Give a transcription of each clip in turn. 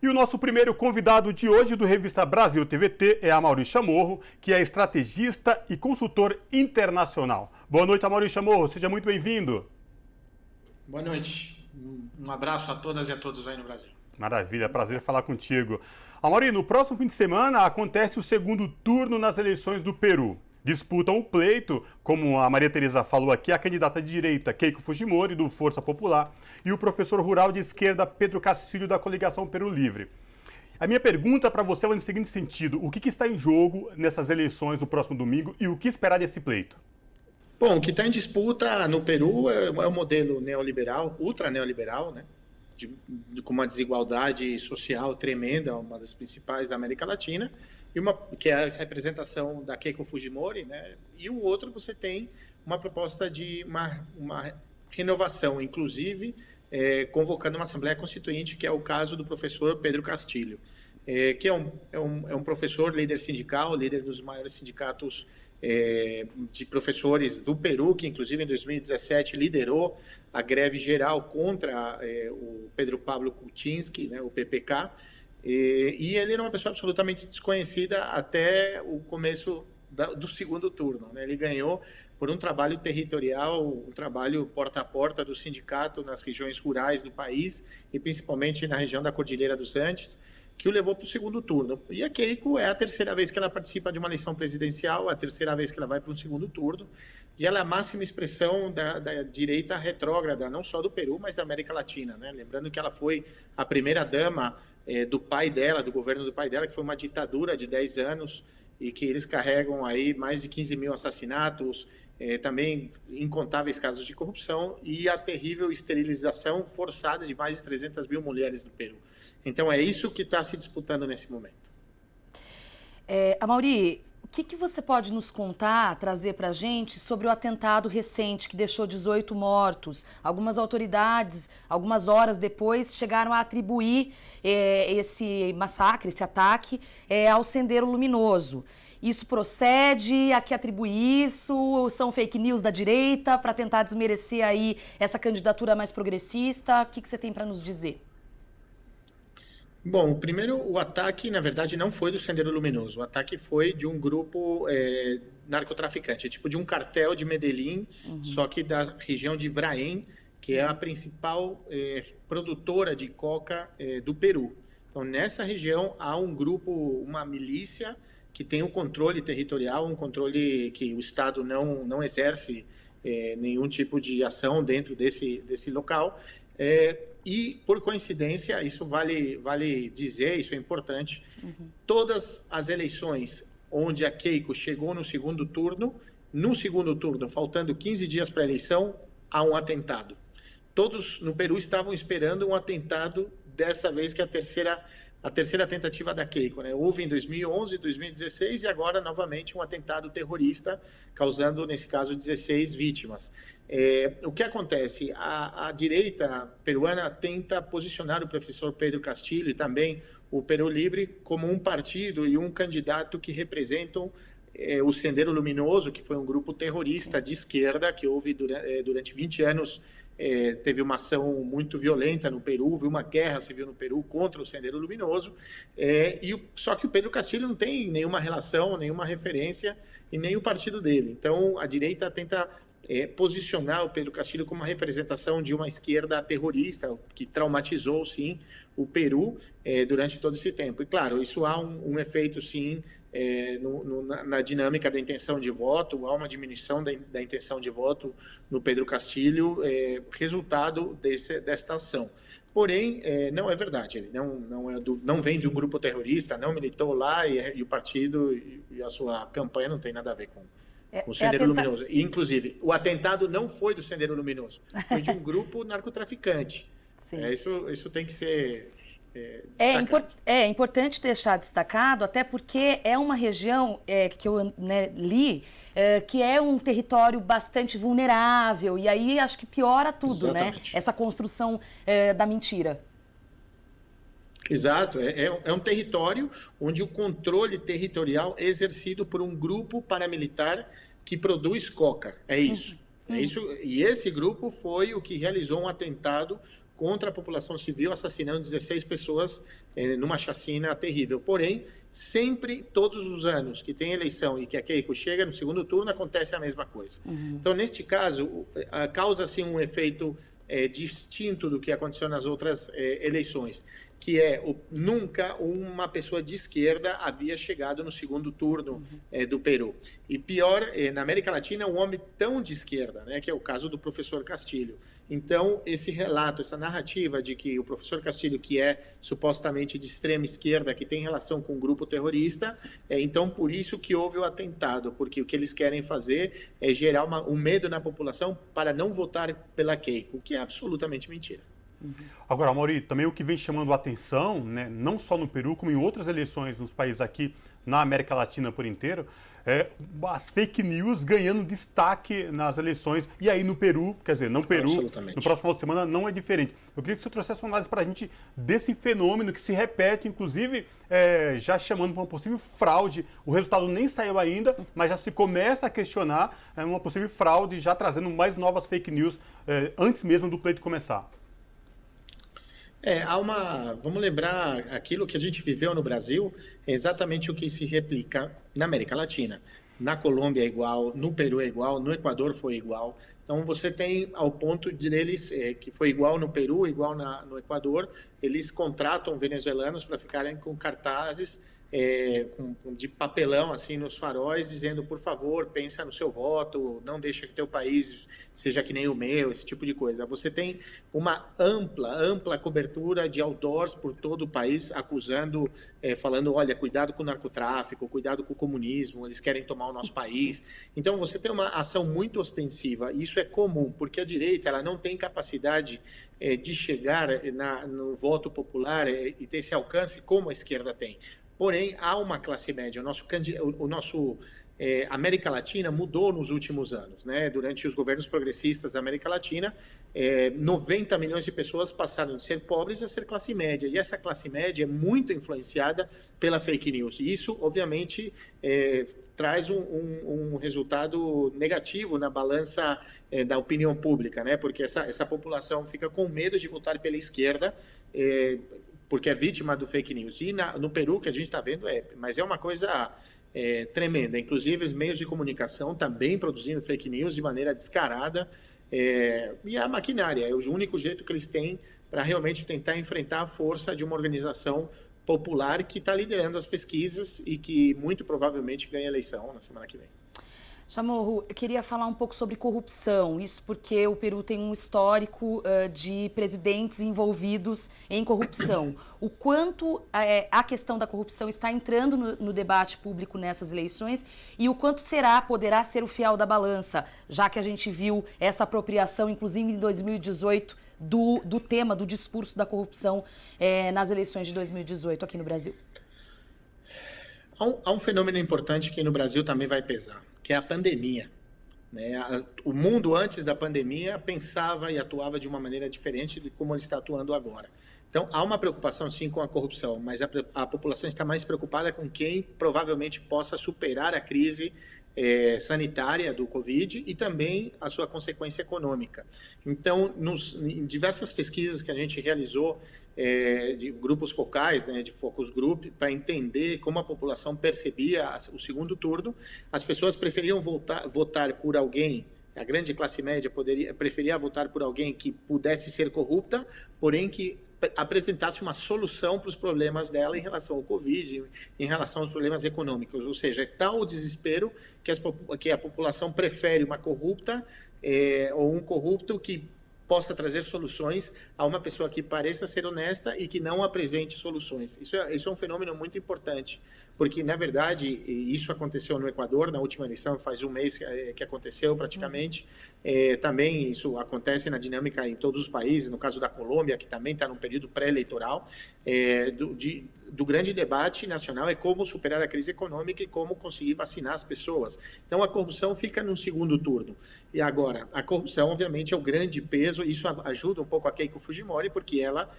E o nosso primeiro convidado de hoje do Revista Brasil TVT é Amaury Chamorro, que é estrategista e consultor internacional. Boa noite, Amaury Chamorro, seja muito bem-vindo. Boa noite, um abraço a todas e a todos aí no Brasil. Maravilha, prazer falar contigo. Amaury, no próximo fim de semana acontece o segundo turno nas eleições do Peru. Disputam o pleito, como a Maria Tereza falou aqui, a candidata de direita Keiko Fujimori, do Força Popular, e o professor rural de esquerda Pedro Castillo, da coligação Peru Livre. A minha pergunta para você é no seguinte sentido: o que está em jogo nessas eleições do próximo domingo e o que esperar desse pleito? Bom, o que está em disputa no Peru é o modelo neoliberal, ultra neoliberal, né? Com uma desigualdade social tremenda, uma das principais da América Latina, que é a representação da Keiko Fujimori, né? E o outro, você tem uma proposta de uma renovação, inclusive convocando uma Assembleia Constituinte, que é o caso do professor Pedro Castillo, que é um professor, líder sindical, líder dos maiores sindicatos de professores do Peru, que inclusive em 2017 liderou a greve geral contra o Pedro Pablo Kuczynski, né, o PPK, e ele era uma pessoa absolutamente desconhecida até o começo do segundo turno, né? Ele ganhou por um trabalho territorial, um trabalho porta a porta do sindicato nas regiões rurais do país e principalmente na região da Cordilheira dos Andes, que o levou para o segundo turno. E a Keiko é a terceira vez que ela participa de uma eleição presidencial, a terceira vez que ela vai para um segundo turno, e ela é a máxima expressão da direita retrógrada, não só do Peru, mas da América Latina, né? Lembrando que ela foi a primeira-dama do pai dela, do governo do pai dela, que foi uma ditadura de 10 anos, e que eles carregam aí mais de 15 mil assassinatos, também incontáveis casos de corrupção e a terrível esterilização forçada de mais de 300 mil mulheres no Peru. Então é isso que está se disputando nesse momento. Amaury, o que você pode nos contar, trazer para a gente sobre o atentado recente que deixou 18 mortos? Algumas autoridades, algumas horas depois, chegaram a atribuir esse massacre, esse ataque, ao Sendero Luminoso. Isso procede? A que atribui isso? São fake news da direita para tentar desmerecer aí essa candidatura mais progressista? O que você tem para nos dizer? Bom, primeiro, o ataque, na verdade, não foi do Sendero Luminoso. O ataque foi de um grupo narcotraficante, tipo de um cartel de Medellín, só que da região de Ibraim, que é a principal produtora de coca do Peru. Então, nessa região, há um grupo, uma milícia, que tem um controle territorial, um controle que o Estado não exerce nenhum tipo de ação dentro desse local. E, por coincidência, isso vale dizer, isso é importante, todas as eleições onde a Keiko chegou no segundo turno, faltando 15 dias para a eleição, há um atentado. Todos no Peru estavam esperando um atentado, dessa vez que é a terceira tentativa da Keiko, né? Houve em 2011, 2016 e agora novamente um atentado terrorista, causando, nesse caso, 16 vítimas. O que acontece? A direita peruana tenta posicionar o professor Pedro Castillo e também o Peru Livre como um partido e um candidato que representam o Sendero Luminoso, que foi um grupo terrorista de esquerda que houve durante 20 anos. Teve uma ação muito violenta no Peru, houve uma guerra civil no Peru contra o Sendero Luminoso, só que o Pedro Castillo não tem nenhuma relação, nenhuma referência e nem o partido dele. Então, a direita tenta posicionar o Pedro Castillo como uma representação de uma esquerda terrorista que traumatizou, sim, o Peru durante todo esse tempo. E, claro, isso há um efeito, sim, na dinâmica da intenção de voto, há uma diminuição da intenção de voto no Pedro Castillo, resultado desta ação. Porém, não é verdade, ele não vem de um grupo terrorista, não militou lá e o partido e a sua campanha não tem nada a ver com o Sendero Luminoso. E, inclusive, o atentado não foi do Sendero Luminoso, foi de um grupo narcotraficante. Isso tem que ser É importante deixar destacado, até porque é uma região que eu li, que é um território bastante vulnerável, e aí acho que piora tudo, né? Essa construção da mentira. Exato, é um território onde o controle territorial é exercido por um grupo paramilitar que produz coca, é isso. É isso. E esse grupo foi o que realizou um atentado contra a população civil, assassinando 16 pessoas numa chacina terrível. Porém, sempre, todos os anos que tem eleição e que a Keiko chega no segundo turno, acontece a mesma coisa. Então, neste caso, causa-se um efeito distinto do que aconteceu nas outras eleições, que nunca uma pessoa de esquerda havia chegado no segundo turno do Peru. E pior, na América Latina, um homem tão de esquerda, né, que é o caso do professor Castilho. Então, esse relato, essa narrativa de que o professor Castilho, que é supostamente de extrema esquerda, que tem relação com um grupo terrorista, então por isso que houve o atentado, porque o que eles querem fazer é gerar um medo na população para não votar pela Keiko, que é absolutamente mentira. Agora, Amaury, também o que vem chamando a atenção, né, não só no Peru, como em outras eleições nos países aqui na América Latina por inteiro, é as fake news ganhando destaque nas eleições. E aí no Peru, quer dizer, no Peru, no próximo final de semana não é diferente. Eu queria que você trouxesse uma análise para a gente desse fenômeno que se repete, inclusive já chamando para uma possível fraude. O resultado nem saiu ainda, mas já se começa a questionar uma possível fraude, já trazendo mais novas fake news antes mesmo do pleito começar. Vamos lembrar aquilo que a gente viveu no Brasil, é exatamente o que se replica na América Latina. Na Colômbia é igual, no Peru é igual, no Equador foi igual. Então você tem ao ponto deles, que foi igual no Peru, igual no Equador, eles contratam venezuelanos para ficarem com cartazes de papelão assim nos faróis, dizendo, por favor, pensa no seu voto, não deixa que teu país seja que nem o meu, esse tipo de coisa. Você tem uma ampla cobertura de outdoors por todo o país, acusando, falando, olha, cuidado com o narcotráfico, cuidado com o comunismo, eles querem tomar o nosso país. Então você tem uma ação muito ostensiva, e isso é comum, porque a direita ela não tem capacidade de chegar no voto popular e ter esse alcance como a esquerda tem. Porém, há uma classe média. O nosso América Latina mudou nos últimos anos, né? Durante os governos progressistas da América Latina, 90 milhões de pessoas passaram de ser pobres a ser classe média. E essa classe média é muito influenciada pela fake news. E isso, obviamente, traz um resultado negativo na balança da opinião pública, né? Porque essa população fica com medo de votar pela esquerda, porque é vítima do fake news. E no Peru, que a gente está vendo, mas é uma coisa tremenda. Inclusive, os meios de comunicação também produzindo fake news de maneira descarada. E a maquinária é o único jeito que eles têm para realmente tentar enfrentar a força de uma organização popular que está liderando as pesquisas e que muito provavelmente ganha a eleição na semana que vem. Chamorro, eu queria falar um pouco sobre corrupção, isso porque o Peru tem um histórico de presidentes envolvidos em corrupção. O quanto a questão da corrupção está entrando no debate público nessas eleições e o quanto poderá ser o fiel da balança, já que a gente viu essa apropriação, inclusive em 2018, do tema, do discurso da corrupção nas eleições de 2018 aqui no Brasil. Há um fenômeno importante que no Brasil também vai pesar, que é a pandemia. Né? O mundo antes da pandemia pensava e atuava de uma maneira diferente de como ele está atuando agora. Então, há uma preocupação sim com a corrupção, mas a população está mais preocupada com quem provavelmente possa superar a crise sanitária do Covid e também a sua consequência econômica. Então, em diversas pesquisas que a gente realizou, de grupos focais, né, de focus group, para entender como a população percebia o segundo turno, as pessoas preferiam votar por alguém, a grande classe média preferia votar por alguém que pudesse ser corrupta, porém que apresentasse uma solução para os problemas dela em relação ao Covid, em relação aos problemas econômicos. Ou seja, é tal o desespero que a população prefere uma corrupta ou um corrupto que possa trazer soluções a uma pessoa que pareça ser honesta e que não apresente soluções. Isso é um fenômeno muito importante, porque, na verdade, isso aconteceu no Equador, na última eleição, faz um mês que aconteceu praticamente. Também isso acontece na dinâmica em todos os países, no caso da Colômbia, que também está num período pré-eleitoral, do grande debate nacional é como superar a crise econômica e como conseguir vacinar as pessoas. Então, a corrupção fica no segundo turno. E agora, a corrupção, obviamente, é o grande peso. Isso ajuda um pouco a Keiko Fujimori, porque ela,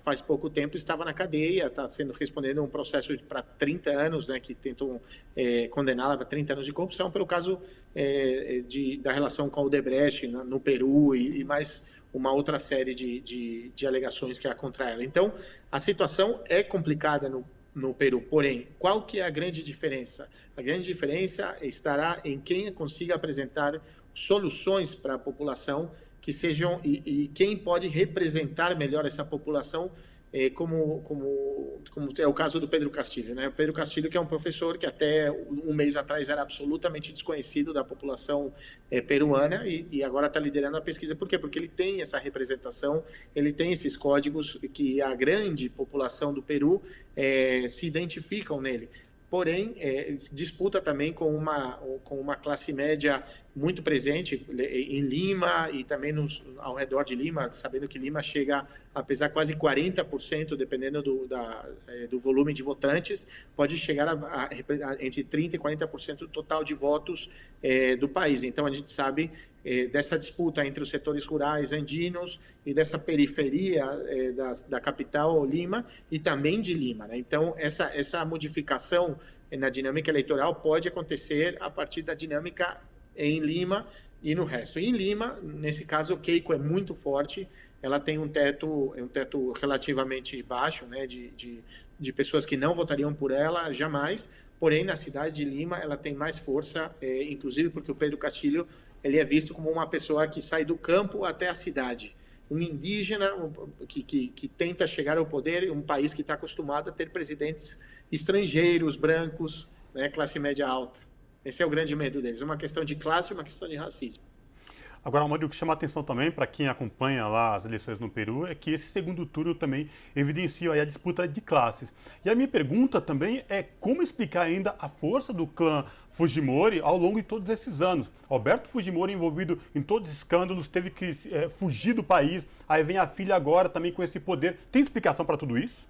faz pouco tempo, estava na cadeia, está respondendo um processo para 30 anos, né, que tentam condená-la para 30 anos de corrupção, pelo caso da relação com o Odebrecht no Peru e mais uma outra série de alegações que há contra ela. Então, a situação é complicada no Peru. Porém, qual que é a grande diferença? A grande diferença estará em quem consiga apresentar soluções para a população que sejam e quem pode representar melhor essa população, como é o caso do Pedro Castillo, né? O Pedro Castillo, que é um professor que até um mês atrás era absolutamente desconhecido da população peruana e agora está liderando a pesquisa. Por quê? Porque ele tem essa representação, ele tem esses códigos que a grande população do Peru se identificam nele. Porém, disputa também com uma classe média muito presente em Lima e também ao redor de Lima, sabendo que Lima chega a pesar quase 40%, dependendo do volume de votantes, pode chegar a entre 30% e 40% do total de votos do país. Então, a gente sabe dessa disputa entre os setores rurais andinos e dessa periferia da capital, Lima, e também de Lima, né? Então, essa modificação na dinâmica eleitoral pode acontecer a partir da dinâmica em Lima e no resto. E em Lima, nesse caso, o Keiko é muito forte, ela tem um teto relativamente baixo, né, de pessoas que não votariam por ela jamais, porém, na cidade de Lima, ela tem mais força, inclusive porque o Pedro Castillo ele é visto como uma pessoa que sai do campo até a cidade, um indígena que tenta chegar ao poder, um país que está acostumado a ter presidentes estrangeiros, brancos, né, classe média alta. Esse é o grande medo deles, uma questão de classe e uma questão de racismo. Agora, Amaury, o que chama a atenção também para quem acompanha lá as eleições no Peru é que esse segundo turno também evidencia aí a disputa de classes. E a minha pergunta também é como explicar ainda a força do clã Fujimori ao longo de todos esses anos. Alberto Fujimori, envolvido em todos os escândalos, teve que fugir do país, aí vem a filha agora também com esse poder. Tem explicação para tudo isso?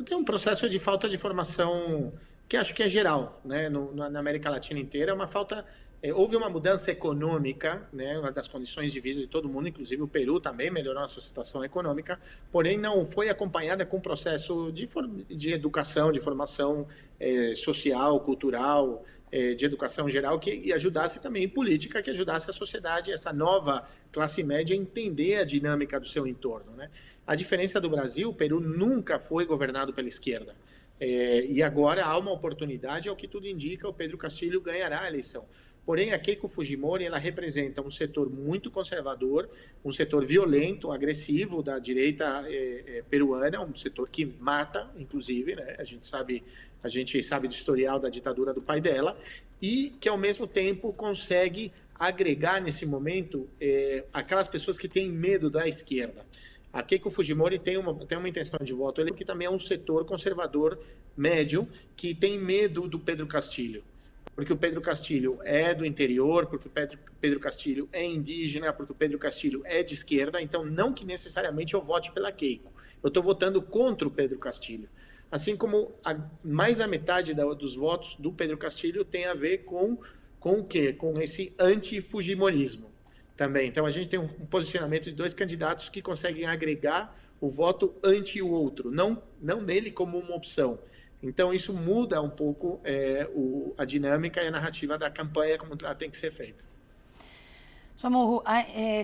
Tem um processo de falta de formação que acho que é geral, né? Na América Latina inteira, é uma falta... houve uma mudança econômica, né, uma das condições de vida de todo mundo, inclusive o Peru também melhorou a sua situação econômica, porém não foi acompanhada com um processo de educação, de formação social, cultural, de educação geral, que ajudasse também política, que ajudasse a sociedade, essa nova classe média, a entender a dinâmica do seu entorno, né? A diferença do Brasil, o Peru nunca foi governado pela esquerda. E agora há uma oportunidade, ao que tudo indica, o Pedro Castillo ganhará a eleição. Porém, a Keiko Fujimori, ela representa um setor muito conservador, um setor violento, agressivo da direita peruana, um setor que mata, inclusive, né? A gente sabe do historial da ditadura do pai dela, e que, ao mesmo tempo, consegue agregar, nesse momento, aquelas pessoas que têm medo da esquerda. A Keiko Fujimori tem uma intenção de voto, que também é um setor conservador médio que tem medo do Pedro Castillo. Porque o Pedro Castillo é do interior, porque o Pedro Castillo é indígena, porque o Pedro Castillo é de esquerda, então não que necessariamente eu vote pela Keiko. Eu estou votando contra o Pedro Castillo. Assim como mais da metade dos votos do Pedro Castillo tem a ver com o quê? Com esse anti-fujimorismo. Também. Então, a gente tem um posicionamento de dois candidatos que conseguem agregar o voto ante o outro, não nele como uma opção. Então, isso muda um pouco a dinâmica e a narrativa da campanha, como ela tem que ser feita. Chamorro,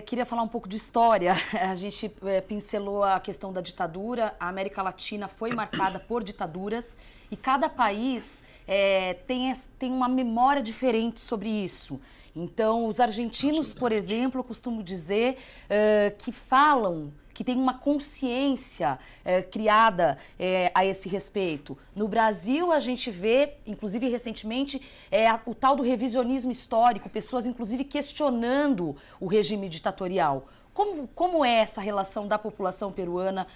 queria falar um pouco de história. A gente pincelou a questão da ditadura. A América Latina foi marcada por ditaduras e cada país tem uma memória diferente sobre isso. Então, os argentinos, por exemplo, eu costumo dizer que tem uma consciência criada a esse respeito. No Brasil, a gente vê, inclusive recentemente, o tal do revisionismo histórico, pessoas, inclusive, questionando o regime ditatorial. Como é essa relação da população peruana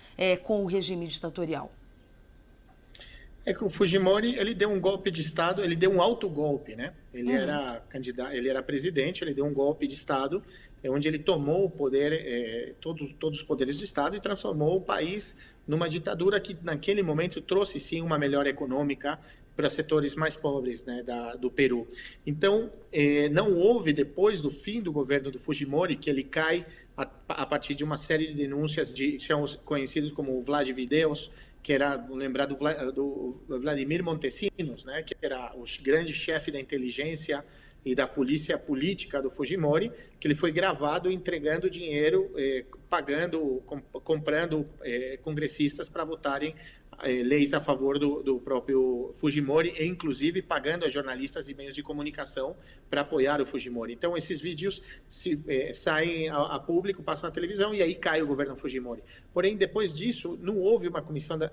com o regime ditatorial? Que o Fujimori, ele deu um golpe de Estado, ele deu um autogolpe, né? Ele era candidato, ele era presidente, ele deu um golpe de Estado, onde ele tomou o poder, todos os poderes do Estado e transformou o país numa ditadura que, naquele momento, trouxe, sim, uma melhora econômica para setores mais pobres, né, do Peru. Então, não houve, depois do fim do governo do Fujimori, que ele cai a partir de uma série de denúncias são conhecidos como Vladivideos, que era, lembrar do Vladimir Montesinos, né, que era o grande chefe da inteligência e da polícia política do Fujimori, que ele foi gravado entregando dinheiro, comprando congressistas para votarem leis a favor do próprio Fujimori e, inclusive, pagando a jornalistas e meios de comunicação para apoiar o Fujimori. Então, esses vídeos saem a público, passam na televisão e aí cai o governo Fujimori. Porém, depois disso, não houve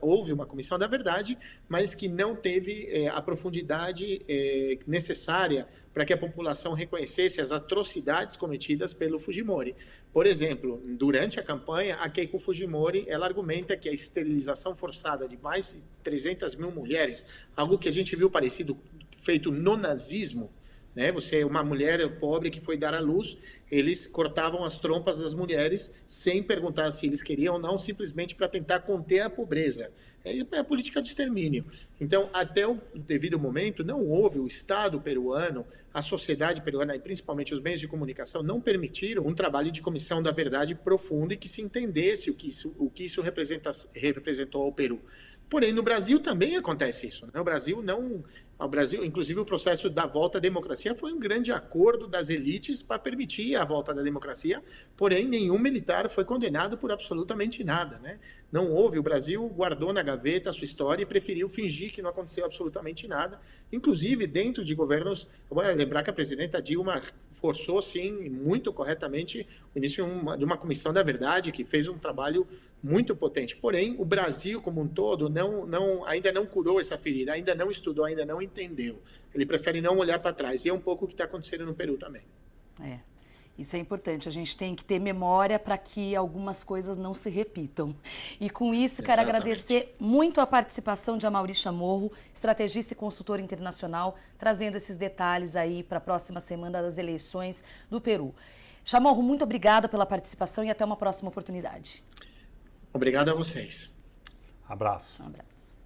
houve uma comissão da verdade, mas que não teve a profundidade necessária para que a população reconhecesse as atrocidades cometidas pelo Fujimori. Por exemplo, durante a campanha, a Keiko Fujimori, ela argumenta que a esterilização forçada de mais de 300 mil mulheres, algo que a gente viu parecido, feito no nazismo, né? Você, uma mulher pobre que foi dar à luz, eles cortavam as trompas das mulheres sem perguntar se eles queriam ou não, simplesmente para tentar conter a pobreza. É a política de extermínio. Então, até o devido momento, não houve o Estado peruano, a sociedade peruana e principalmente os meios de comunicação não permitiram um trabalho de comissão da verdade profundo e que se entendesse o que isso representou ao Peru. Porém, no Brasil também acontece isso, né? O Brasil, inclusive o processo da volta à democracia foi um grande acordo das elites para permitir a volta da democracia, porém nenhum militar foi condenado por absolutamente nada, né? Não houve, o Brasil guardou na gaveta a sua história e preferiu fingir que não aconteceu absolutamente nada, inclusive dentro de governos. Vou lembrar que a presidenta Dilma forçou, sim, muito corretamente, o início de uma comissão da verdade que fez um trabalho muito potente. Porém, o Brasil como um todo ainda não curou essa ferida, ainda não estudou, ainda não entendeu. Ele prefere não olhar para trás. E é um pouco o que está acontecendo no Peru também. Isso é importante. A gente tem que ter memória para que algumas coisas não se repitam. E com isso, quero agradecer muito a participação de Amaury Chamorro, estrategista e consultor internacional, trazendo esses detalhes aí para a próxima semana das eleições do Peru. Chamorro, muito obrigada pela participação e até uma próxima oportunidade. Obrigado a vocês. Abraço. Um abraço.